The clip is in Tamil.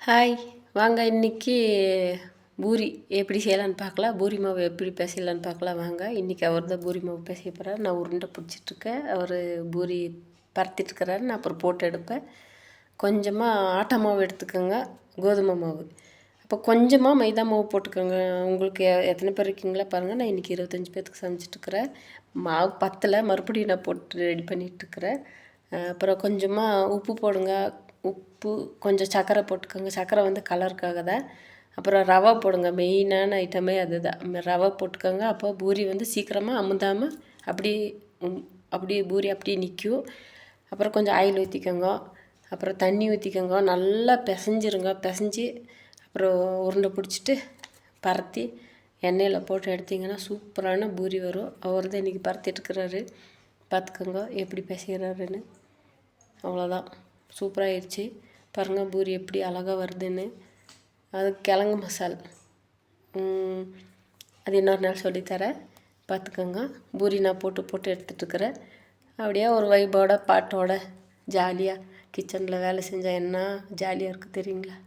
ஹாய், வாங்க இன்னைக்கு பூரி எப்படி செய்யலான்னு பார்க்கலாம். பூரி மாவு எப்படி பிசையலான்னு பார்க்கலாம் வாங்க. இன்றைக்கி அவர் தான் பூரி மாவு பிசைய போகிறார். நான் உருண்டை பிடிச்சிட்ருக்கேன். அவர் பூரி பரத்திட்டுருக்கிறாரு. நான் அப்புறம் போட்டு எடுப்பேன். கொஞ்சமாக ஆட்டா மாவு எடுத்துக்கோங்க, கோதுமை மாவு. அப்போ கொஞ்சமாக மைதா மாவு போட்டுக்கோங்க. உங்களுக்கு எத்தனை பேர் இருக்கீங்களா பாருங்கள். நான் இன்றைக்கி 25 பேர்த்துக்கு சமைச்சிட்ருக்கிறேன். மாவு பத்தலை, மறுபடியும் நான் போட்டு ரெடி பண்ணிகிட்ருக்கிறேன். அப்புறம் கொஞ்சமாக உப்பு போடுங்க. உப்பு, கொஞ்சம் சர்க்கரை போட்டுக்கோங்க. சர்க்கரை வந்து கலருக்காக தான். அப்புறம் ரவை போடுங்க. மெயினான ஐட்டமே அதுதான். ரவை போட்டுக்கோங்க. அப்போ பூரி வந்து சீக்கிரமாக அமுந்தாமல் அப்படியே அப்படியே பூரி அப்படியே நிற்கும். அப்புறம் கொஞ்சம் ஆயில் ஊற்றிக்கோங்க. அப்புறம் தண்ணி ஊற்றிக்கோங்க. நல்லா பிசைஞ்சிருங்க. பிசைஞ்சி அப்புறம் உருண்டை பிடிச்சிட்டு பரத்தி எண்ணெயில் போட்டு எடுத்திங்கன்னா சூப்பரான பூரி வரும். அவர் தான் இன்றைக்கி பரத்திட்டுருக்கிறாரு. பார்த்துக்கோங்க எப்படி பிசைகிறாருன்னு. அவ்வளோதான், சூப்பராகிடுச்சு. பாருங்கள் பூரி எப்படி அழகாக வருதுன்னு. அது கிழங்கு மசால், அது இன்னொரு நாள் சொல்லித்தரேன். பார்த்துக்கோங்க. பூரி நான் போட்டு எடுத்துகிட்ருக்கிறேன். அப்படியே ஒரு வைபோட பாட்டோட ஜாலியாக கிச்சனில் வேலை செஞ்சால் என்ன ஜாலியாக இருக்குது தெரியுங்களா?